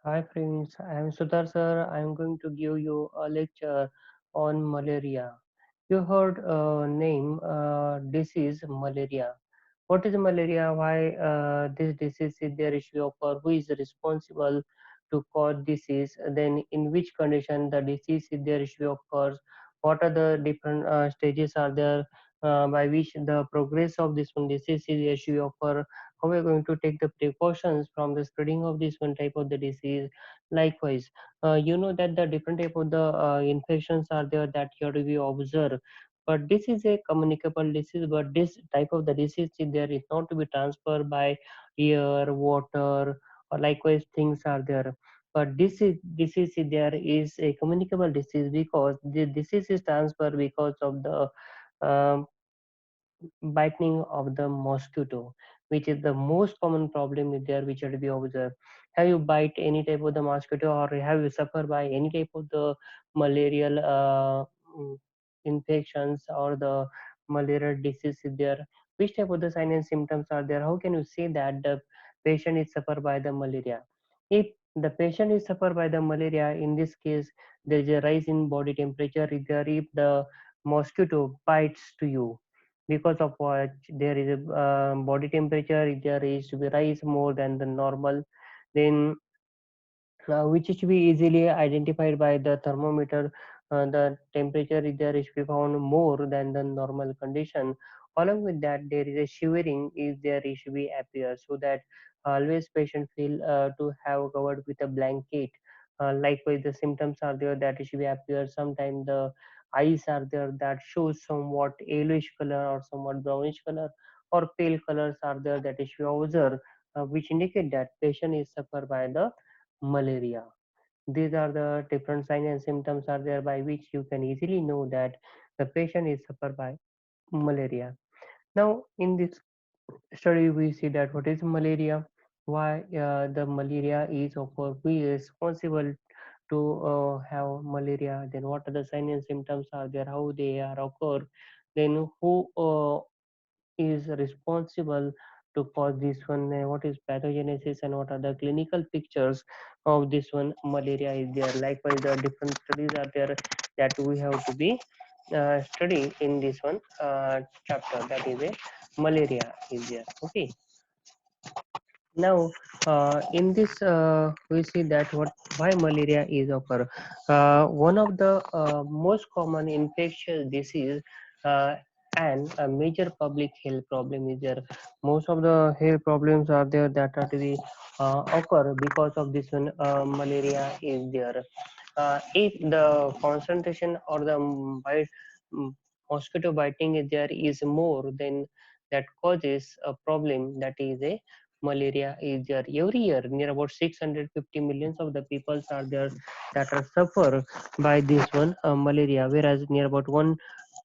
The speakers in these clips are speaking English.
Hi friends, I am Sudhar sir. I am going to give you a lecture on malaria. You heard name disease malaria. What is malaria? Why this disease is there issue occur? Who is responsible to cause disease? Then in which condition the disease is there issue occurs? What are the different stages are there by which the progress of this one disease is issue occur? How we are going to take the precautions from the spreading of this one type of the disease. Likewise, you know that the different type of the infections are there that you have to be observed, but this is a communicable disease, but this type of the disease is there is not to be transferred by air, water, or likewise things are there. But this is disease is there is a communicable disease because the disease is transferred because of the um, biting of the mosquito, which is the most common problem is there which are to be observed. Have you bite any type of the mosquito or have you suffer by any type of the malarial mm, infections or the malarial disease is there? Which type of the signs and symptoms are there? How can you say that the patient is suffer by the malaria? If the patient is suffer by the malaria, in this case, there is a rise in body temperature. Is there if the mosquito bites to you, because of which there is a body temperature there is to be rise more than the normal, then which is to be easily identified by the thermometer. The temperature is there is to be found more than the normal condition. Along with that, there is a shivering is there is to be appear, so that always patient feel to have covered with a blanket. Likewise, the symptoms are there that is to be appear. Sometimes the eyes are there that shows somewhat yellowish color or somewhat brownish color, or pale colors are there that is to be observed, which indicate that patient is suffer by the malaria. These are the different signs and symptoms are there by which you can easily know that the patient is suffer by malaria. Now, in this study, we see that what is malaria, why the malaria is occur, who is responsible to have malaria, then what are the signs and symptoms are there, how they are occur, then who is responsible to cause this one, what is pathogenesis and what are the clinical pictures of this one malaria is there. Likewise, the different studies are there that we have to be study in this one chapter, that is a malaria is there. Okay, now in this we see that what why malaria is occur. One of the most common infectious disease uh, and a major public health problem is there. Most of the health problems are there that are to be occur because of this one malaria is there. If the concentration or the mm, mosquito biting is there is more, then that causes a problem, that is a malaria is there. Every year near about 650 millions of the peoples are there that are suffer by this one malaria, whereas near about 1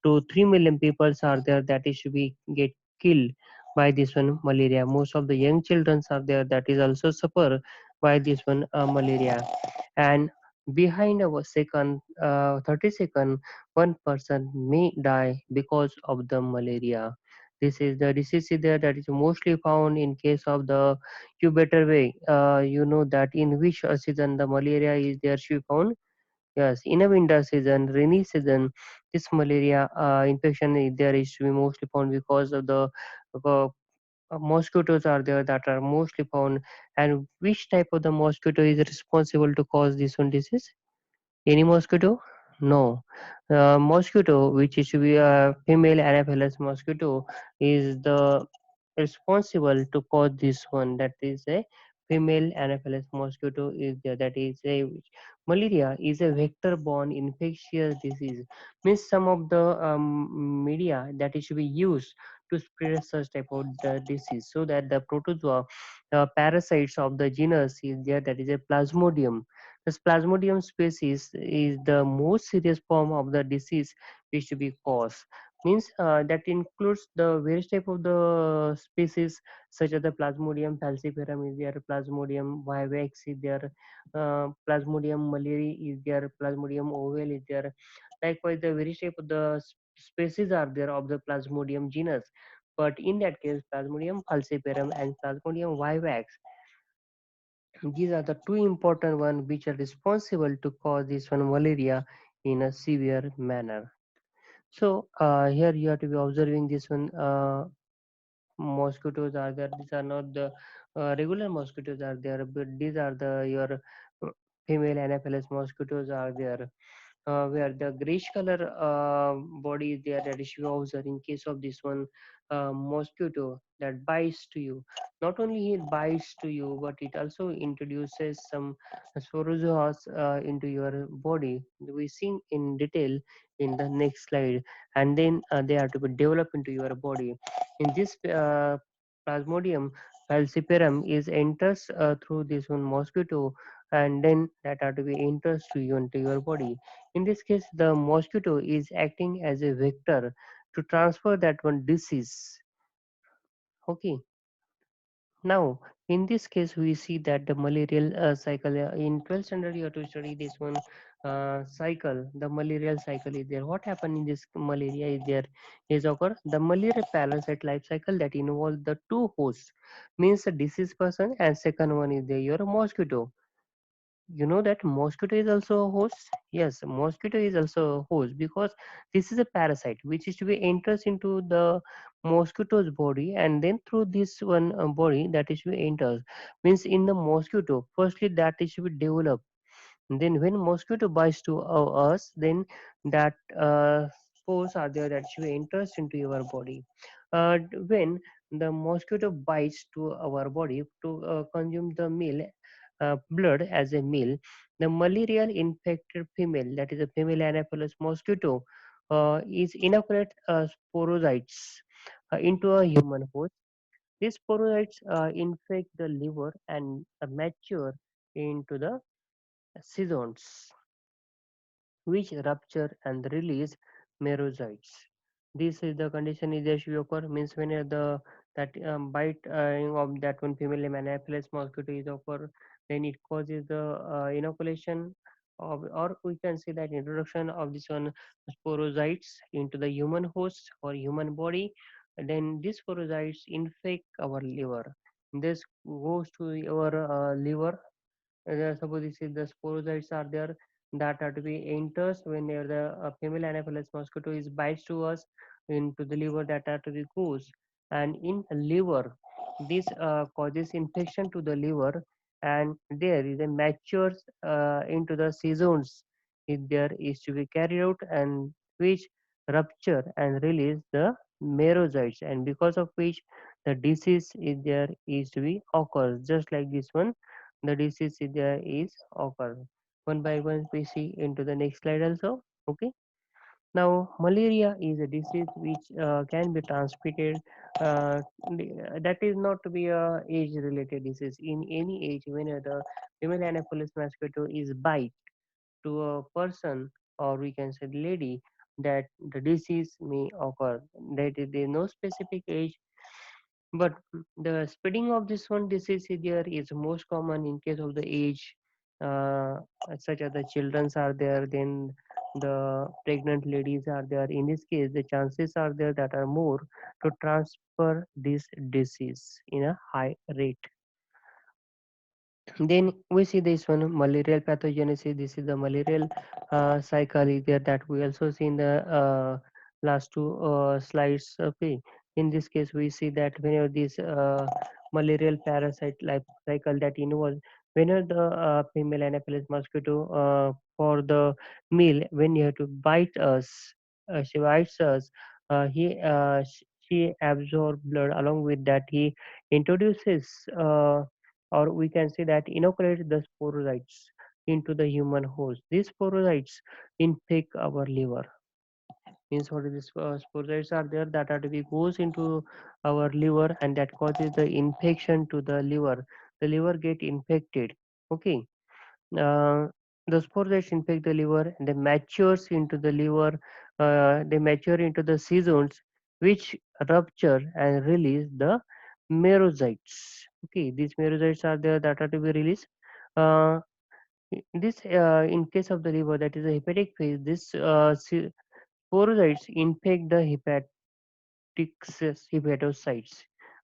to 3 million peoples are there that is to be get killed by this one malaria. Most of the young children are there that is also suffer by this one malaria. And behind a second 30 second, one person may die because of the malaria. This is the disease is there that is mostly found in case of the, you better way you know that in which season the malaria is there should be found. Yes, in a winter season, rainy season, this malaria infection is there is to be mostly found because of the uh, mosquitoes are there that are mostly found. And which type of the mosquito is responsible to cause this one disease? Any mosquito? No. Mosquito, which is to be a female Anopheles mosquito, is the responsible to cause this one. That is a female Anopheles mosquito is there. That is a malaria is a vector-borne infectious disease. Means some of the media that is to be used to spread such type of the disease, so that the protozoa parasites of the genus is there. That is a Plasmodium. this Plasmodium species is the most serious form of the disease which to be caused. Means that includes the various type of the species such as the Plasmodium falciparum is there, Plasmodium vivax is there, Plasmodium malariae is there, Plasmodium ovale is there. Likewise, the various type of the species are there of the Plasmodium genus. But in that case, Plasmodium falciparum and Plasmodium vivax These are the two important ones which are responsible to cause this one malaria in a severe manner. So here you have to be observing this one. Mosquitoes are there. These are not the regular mosquitoes are there, but these are the your female Anopheles mosquitoes are there, where the grayish color body is there, that is you observe in case of this one mosquito that bites to you. Not only it bites to you, but it also introduces some sporozoas into your body. We see in detail in the next slide, and then they are to be developed into your body. In this Plasmodium falciparum is enters through this one mosquito, and then that are to be enters to you into your body. In this case, the mosquito is acting as a vector to transfer that one disease. Okay. Now, in this case, we see that the malarial cycle in 12th standard, you have to study this one cycle. The malarial cycle is there. What happened in this malaria is there is occur the malaria parasite life cycle that involves the two hosts, means the disease person, and second one is there your mosquito. You know that mosquito is also a host. Yes, mosquito is also a host because this is a parasite which is to be enters into the mosquito's body, and then through this one body that is to be enters, means in the mosquito firstly that is to be developed. Then when mosquito bites to us, then that spores are there that should enters into your body. When the mosquito bites to our body to consume the meal, blood as a meal, the malarial infected female, that is a female Anopheles mosquito, is inoculate sporozoites into a human host. These sporozoites infect the liver and mature into the seasons, which rupture and release merozoites. This is the condition is usually occur, means when the that bite of that one female Anopheles mosquito is occur, then it causes the inoculation of, or we can say that introduction of this one sporozoites into the human host or human body. Then these sporozoites infect our liver. This goes to our liver. Suppose this is the sporozoites are there that are to be enters when the female Anopheles mosquito is bites to us into the liver, that are to be goes, and in liver this causes infection to the liver, and there is a matures into the seasons if there is to be carried out, and which rupture and release the merozoites, and because of which the disease is there is to be occurs just like this one. The disease is there is occur one by one. We see into the next slide also. Okay. Now malaria is a disease which can be transmitted, uh, that is not to be a age related disease. In any age, when the female Anopheles mosquito is bite to a person, or we can say lady, that the disease may occur. That is, there is no specific age, but the spreading of this one disease here is most common in case of the age, uh, such as the childrens are there, then the pregnant ladies are there. In this case, the chances are there that are more to transfer this disease in a high rate. Then we see this one malarial pathogenesis. This is the malarial cycle is there that we also see in the last two slides. Okay, in this case we see that whenever this malarial parasite life cycle that involves, whenever the female Anopheles mosquito for the meal, when you have to bite us, she bites us. She absorbs blood. Along with that, he introduces. Or we can say that inoculate the sporozoites into the human host. These sporozoites infect our liver. Means what is this? Sporozoites are there that are to be goes into our liver, and that causes the infection to the liver. The liver get infected. Okay. uh, the sporozoites infect the liver and they matures into the liver. They mature into the seasons, which rupture and release the merozoites. Okay, these merozoites are there that are to be released. Uh, this in case of the liver, that is a hepatic phase, this sporozoites infect the hepatocytes,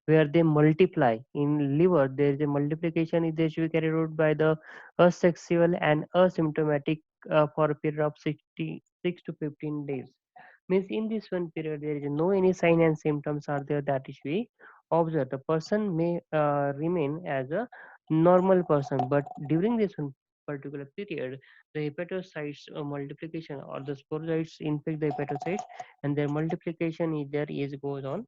where they multiply. In liver, there is a multiplication is there should be carried out by the asexual and asymptomatic for a period of 66 to 15 days. Means in this one period there is no any sign and symptoms are there that is we observe. The person may remain as a normal person, but during this one particular period, the hepatocytes multiplication or the sporocytes infect the hepatocytes, and their multiplication is there is goes on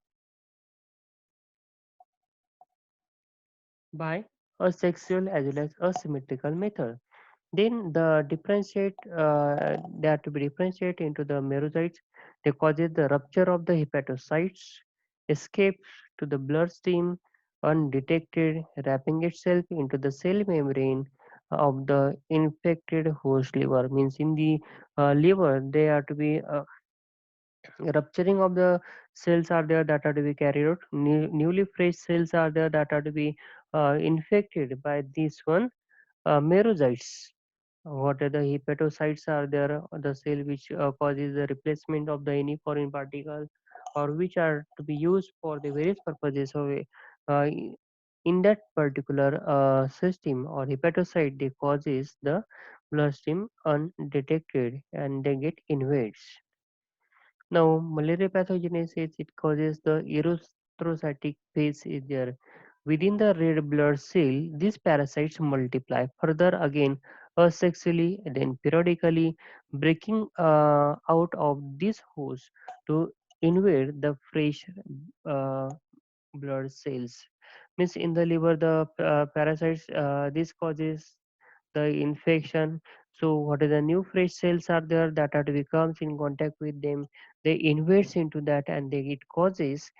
by a sexual as well as asymmetrical method. Then the differentiate they are to be differentiated into the merocytes. They causes the rupture of the hepatocytes, escape to the bloodstream undetected, wrapping itself into the cell membrane of the infected host liver. Means in the liver, they are to be rupturing of the cells are there that are to be carried out. Newly fresh cells are there that are to be infected by this one merocytes. What are the hepatocytes are there, the cell which causes the replacement of the any foreign particle or which are to be used for the various purposes. So, in that particular system or hepatocyte, they causes the bloodstream undetected and they get invades. Now, malaria pathogenesis, it causes the erythrocytic phase is there. Within the red blood cell, these parasites multiply further again asexually, then periodically, breaking out of this host to invade the fresh uh, blood cells. Means in the liver, the parasites, this causes the infection. So what are the new fresh cells are there that are to be comes in contact with them, they invades into that and they it causes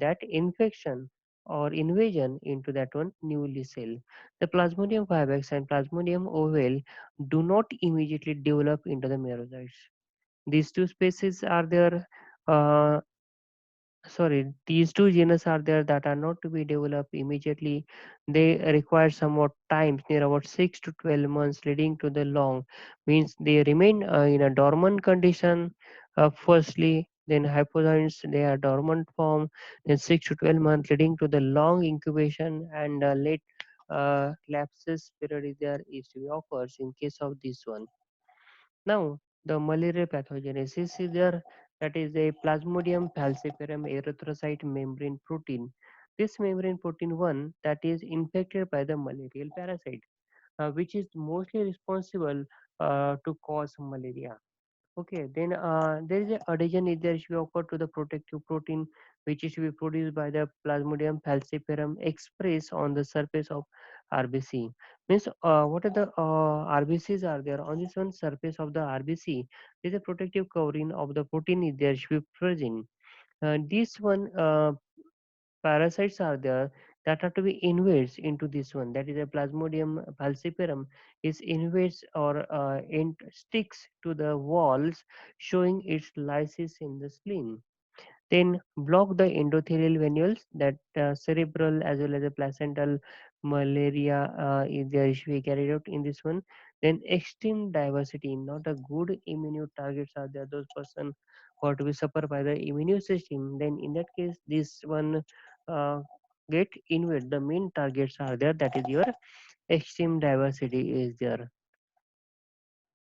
that infection or invasion into that one newly cell. The Plasmodium vivax and Plasmodium ovale do not immediately develop into the merocytes. These two species are there. Uh, these two genus are there that are not to be developed immediately. They require somewhat time, near about 6 to 12 months, leading to the long, means they remain in a dormant condition firstly, then hypocytes they are dormant form, then 6 to 12 months leading to the long incubation and late lapses period is there is to be occurs in case of this one. Now, the malaria pathogenesis is there, that is a Plasmodium falciparum erythrocyte membrane protein. This membrane protein 1 that is infected by the malarial parasite, which is mostly responsible to cause malaria. Okay, then there is a adhesion is there should be occurred to the protective protein which is to be produced by the Plasmodium falciparum expressed on the surface of RBC. Means what are the RBCs are there on this one surface of the RBC? There is a protective covering of the protein is there should be present. This one parasites are there that are to be invades into this one, that is a Plasmodium falciparum is invades or sticks to the walls showing its lysis in the spleen, then block the endothelial venules that cerebral as well as a placental malaria is there should be carried out in this one. Then extreme diversity, not a good immune targets are there, those person who are to be suffered by the immune system, then in that case this one uh, get invade the main targets are there, that is your extreme diversity is there.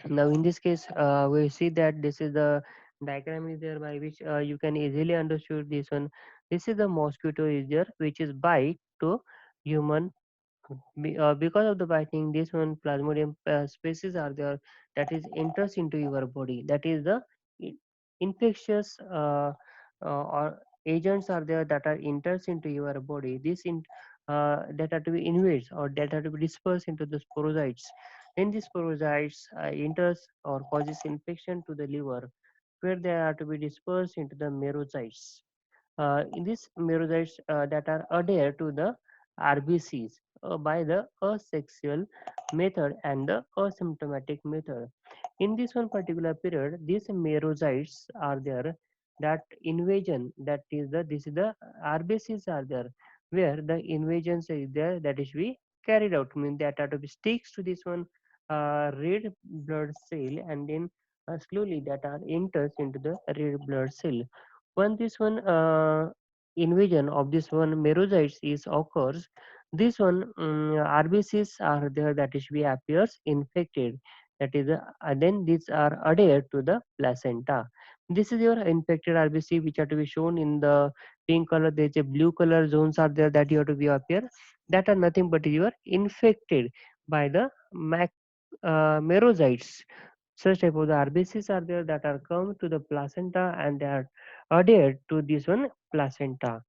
Now in this case we see that this is the diagram is there by which you can easily understood this one. This is the mosquito is there which is bite to human. Because of the biting, this one Plasmodium species are there that is enters into your body, that is the i- infectious or agents are there that are enters into your body, that are to be invades or that are to be dispersed into the sporocytes. Then these sporocytes enters or causes infection to the liver, where they are to be dispersed into the merocytes. In these merocytes that are adhere to the RBCs by the asexual method and the asymptomatic method. In this one particular period, these merocytes are there. That invasion, that is the this is the RBCs are there, where the invasions is there that is be carried out. Mean that are to be sticks to this one red blood cell, and then slowly that are enters into the red blood cell. Once this one invasion of this one merozytes is occurs, this one RBCs are there that is we appears infected. That is, then these are adhered to the placenta. This is your infected RBC which are to be shown in the pink color. There is a blue color zones are there that you have to be appear. That are nothing but you are infected by the merozytes. Such type of the RBCs are there that are come to the placenta and they are adhered to this one placenta.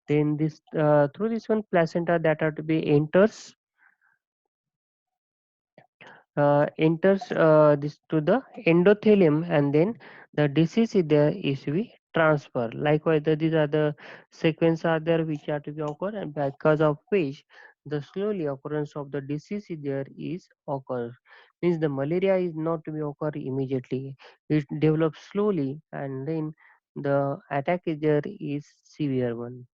Then this through this one placenta that are to be enters this to the endothelium, and then the disease is there is we transfer. Likewise, these are the sequence are there which are to be occur, and because of which the slowly occurrence of the disease is there is occur. Means the malaria is not to be occur immediately. It develops slowly, and then the attack is there is severe one.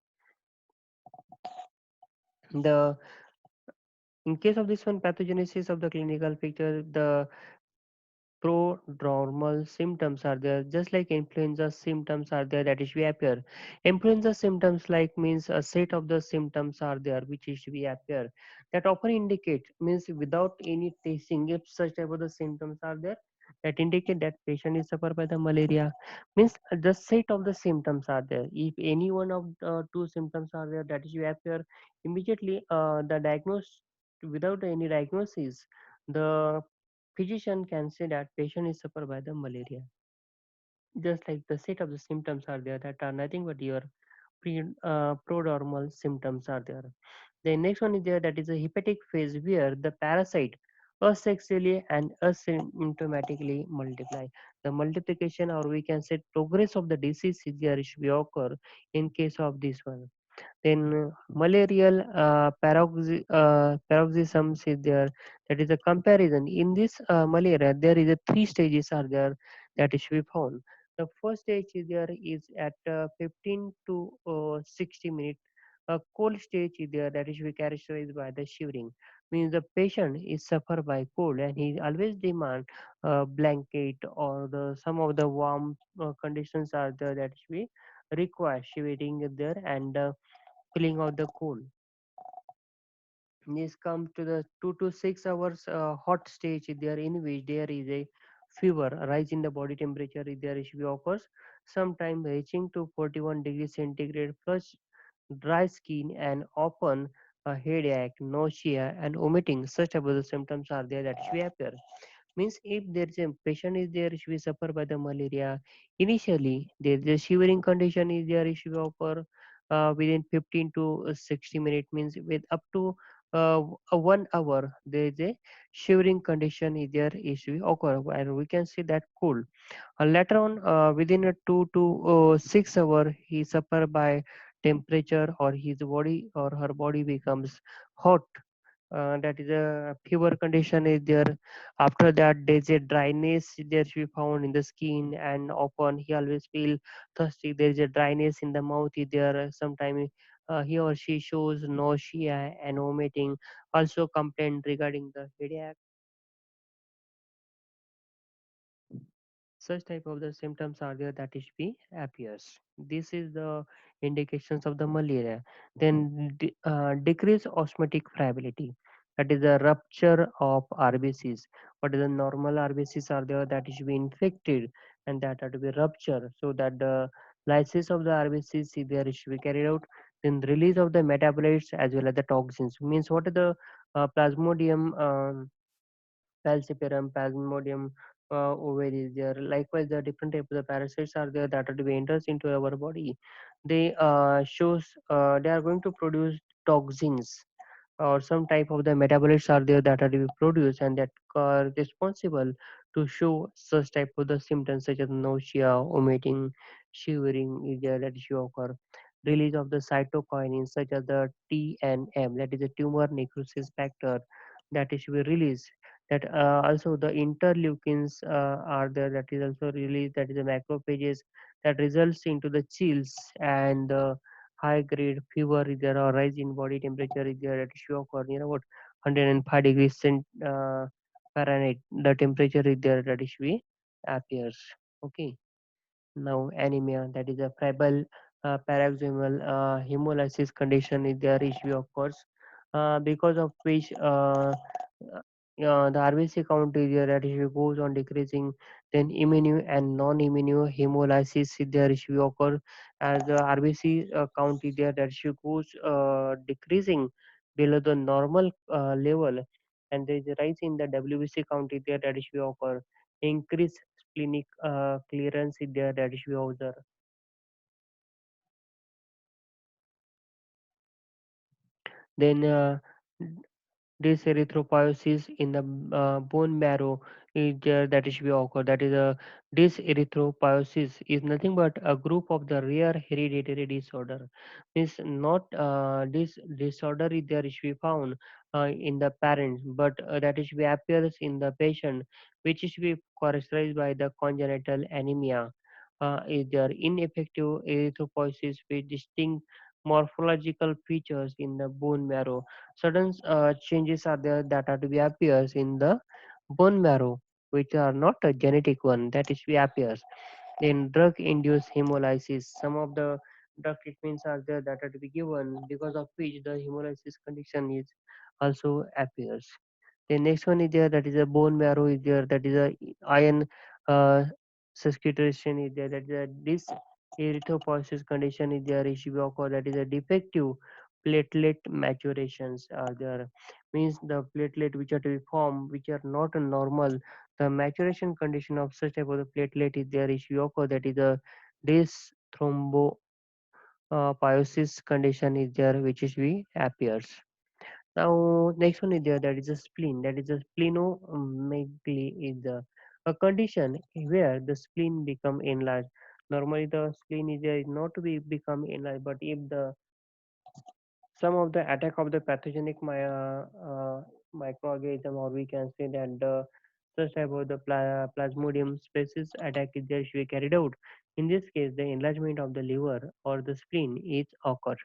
The in case of this one pathogenesis of the clinical picture, the prodromal symptoms are there, just like influenza symptoms are there that is we appear. Influenza symptoms like means a set of the symptoms are there which is we appear, that often indicate means without any testing if such type of the symptoms are there, that indicate that patient is suffer by the malaria. Means the set of the symptoms are there, if any one of two symptoms are there that is we appear, immediately the diagnose without any diagnosis, the physician can say that patient is suffer by the malaria. Just like the set of the symptoms are there that are nothing but your prodromal symptoms are there. The next one is there that is a hepatic phase where the parasite asexually and asymptomatically multiply. The multiplication or we can say progress of the disease is there should be occur in case of this one. Then malarial paroxysms is there. That is a comparison. In this malaria, there is a three stages are there that is we found. The first stage is there is at 15 to 60 minutes. A cold stage is there that is we characterized by the shivering. Means the patient is suffer by cold and he always demand a blanket or the some of the warm conditions are there that we require shivering is there, and feeling of the cold. This comes to the 2 to 6 hours hot stage there in which there is a fever, a rise in the body temperature is there is occurs, sometime reaching to 41 degrees centigrade plus dry skin and often a headache, nausea and vomiting. Such about the symptoms are there that should appear. Means if there is a patient is there should be suffer by the malaria, initially there is a shivering condition is there should occur within 15 to 60 minutes, means with up to 1 hour there is a shivering condition is there is to occur, and we can see that cold. Later on, within a 2 to 6 hour, he suffer by temperature or his body or her body becomes hot. That is a fever condition is there. After that, there's a dryness there should be found in the skin, and often he always feel thirsty. There is a dryness in the mouth is there. Sometimes he or she shows nausea and vomiting. Also complaint regarding the headache. Such type of the symptoms are there that is be appears. This is the indications of the malaria. Then decrease osmotic friability, that is the rupture of RBCs. What is the normal RBCs are there that is be infected and that are to be rupture, so that the lysis of the RBCs is there is to be carried out. Then release of the metabolites as well as the toxins, means what is the plasmodium falciparum, Plasmodium ovaris. There, likewise, the different types of parasites are there that are to be enters into our body. They shows they are going to produce toxins or some type of the metabolites are there that are to be produced and that are responsible to show such type of the symptoms such as nausea, vomiting, shivering is there that issue occur. Release of the cytokinins such as the TNM, that is a tumor necrosis factor, that is to be released. That also the interleukins are there that is also released, that is the macrophages that results into the chills and high grade fever is there, or rise in body temperature is there at show occur near about 105 degrees Fahrenheit. The temperature is there that is we appears. Okay. Now anemia, that is a febrile paroxysmal hemolysis condition is there issue occurs, because of which the RBC count is there that issue goes on decreasing. Then immune and non-immune hemolysis is there issue occur as the RBC count is there that issue goes decreasing below the normal level, and there is a rise in the WBC count is there that issue occur. Increased splenic clearance is there that issue occur. Then this erythropoiesis in the bone marrow is that is we occur. That is a this erythropoiesis is nothing but a group of the rare hereditary disorder. Means not this disorder is there is we found in the parents, but that is we appears in the patient, which is we characterized by the congenital anemia. Is there ineffective erythropoiesis with distinct morphological features in the bone marrow. Certain changes are there that are to be appears in the bone marrow, which are not a genetic one, that is be appears. Then drug induced hemolysis, some of the drug treatments are there that are to be given, because of which the hemolysis condition is also appears. The next one is there, that is a bone marrow is there, that is a iron uh, saturation is there, that is a this erythropoiesis condition is there, issue occur, that is a defective platelet maturations are there. Means the platelet which are to be formed, which are not normal, the maturation condition of such type of the platelet is there, issue occur, that is a this thrombo pyosis condition is there, which is we appears. Now, next one is there, that is a spleen. That is a splenomegaly is a condition where the spleen become enlarged. Normally, the spleen is there is not to be become enlarged, but if the some of the attack of the pathogenic microorganism, or we can say that the such type of the plasmodium species attack is there should be carried out. In this case, the enlargement of the liver or the spleen is occur.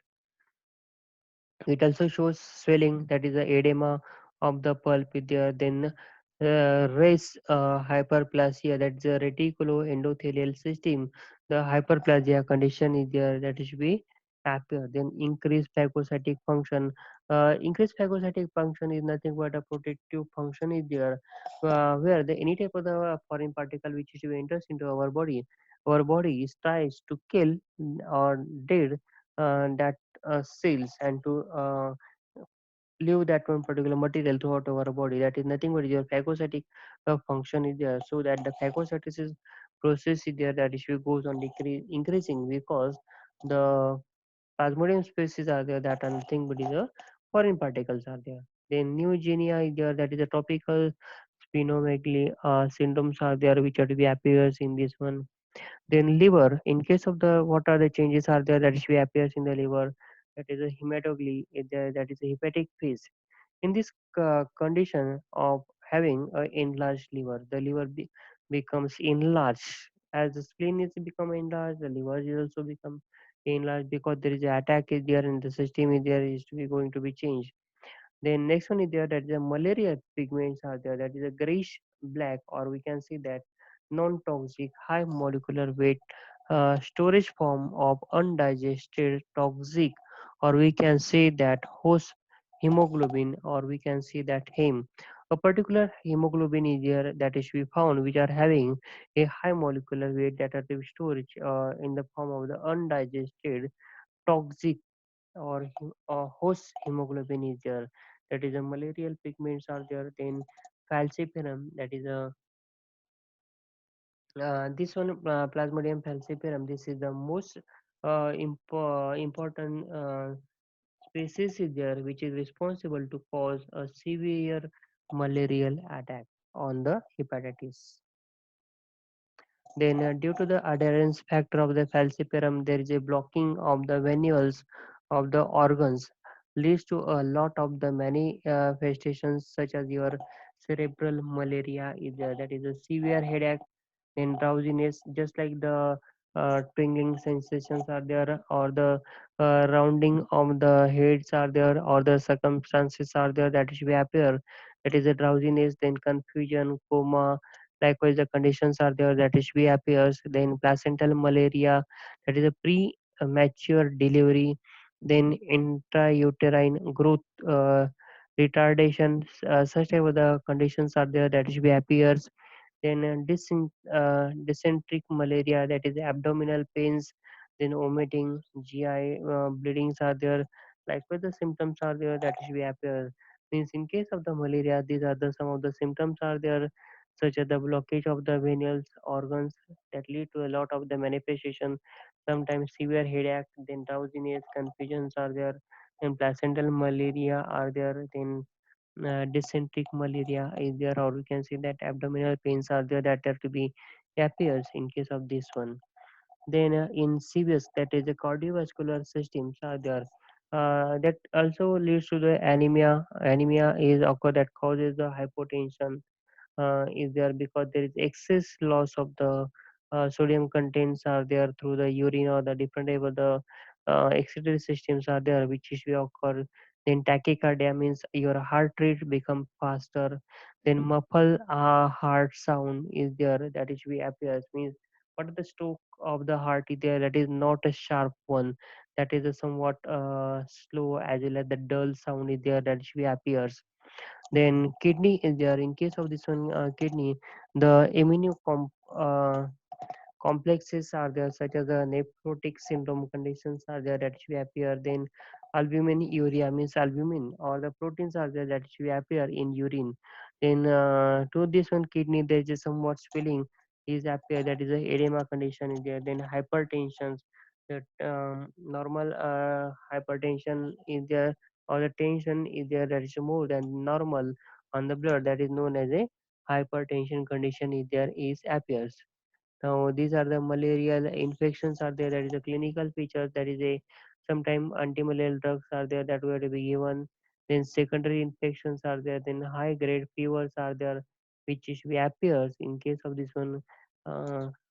It also shows swelling, that is the edema of the pulp is there. Then race hyperplasia, that's the reticuloendothelial system. The hyperplasia condition is there, that should be appear. Then increased phagocytic function. Increased phagocytic function is nothing but a protective function is there, where the any type of the foreign particle which is enters into our body tries to kill or dead that cells, and to leave that one particular material throughout our body. That is nothing but your phagocytic function is there, so that the phagocytosis process is there, that issue goes on increasing, because the plasmodium species are there that are nothing but is a foreign particles are there. Then neugenia is there, that is a topical splenomegaly syndromes are there, which are to be appears in this one. Then liver, in case of the what are the changes are there that should appears in the liver, that is a hematogaly, that is a hepatic phase. In this condition of having a enlarged liver, the liver becomes enlarged. As the spleen is become enlarged, the liver is also become enlarged, because there is an attack is there and the system is there is to be going to be changed. Then next one is there, that is a malaria pigments are there, that is a grayish black, or we can see that non-toxic high molecular weight storage form of undigested toxic, or we can say that host hemoglobin, or we can say that heme. A particular hemoglobin is there that is we found, which are having a high molecular weight, that are to be stored in the form of the undigested toxic, or host hemoglobin is there, that is a malarial pigments are there. Then falciparum, that is a this one, plasmodium falciparum, this is the most important species is there, which is responsible to cause a severe malarial attack on the hepatitis. Then, due to the adherence factor of the falciparum, there is a blocking of the venules of the organs, leads to a lot of the manifestations such as your cerebral malaria is there, that is a severe headache, then drowsiness, just like the tingling sensations are there, or the rounding of the heads are there, or the circumstances are there that should be appear. That is a drowsiness, then confusion, coma. Likewise, the conditions are there that should be appears. Then placental malaria, that is a mature delivery, then intrauterine growth retardation, such type of the conditions are there that should be appears. Then dysenteric malaria, that is abdominal pains, then vomiting, GI bleedings are there. Likewise, the symptoms are there that should be appear. Means in case of the malaria, these are the some of the symptoms are there, such as the blockage of the venous organs that lead to a lot of the manifestation. Sometimes severe headache, then drowsiness, confusions are there, then placental malaria are there, then dysenteric malaria is there, or we can say that abdominal pains are there that have to be appears in case of this one. Then in CVS, that is the cardiovascular systems are there. That also leads to the anemia. Anemia is occur that causes the hypotension is there because there is excess loss of the sodium contents are there through the urine or the different type of the excretory systems are there which is will occur. Then tachycardia means your heart rate become faster. Then muffled heart sound is there that is we appears means what the stroke of the heart is there that is not a sharp one, that is a somewhat slow as well as the dull sound is there that should be appears. Then kidney is there. In case of this one, kidney, the complexes are there, such as the nephrotic syndrome conditions are there that should appear. Then albuminuria means albumin or the proteins are there that should appear in urine. Then to this one kidney, there is a somewhat swelling is appear, that is a edema condition is there. Then hypertension, that normal hypertension is there or the tension is there that is more than normal on the blood, that is known as a hypertension condition is there is appears. Now these are the malarial infections are there, that is a clinical feature, that is a sometime anti-malarial drugs are there that were to be given. Then secondary infections are there, then high grade fevers are there which is we appears in case of this one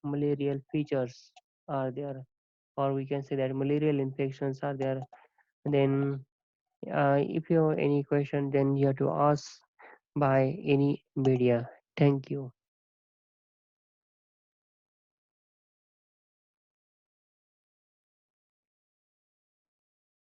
malarial features are there, or we can say that malarial infections are there. Then if you have any question then you have to ask by any media. Thank you.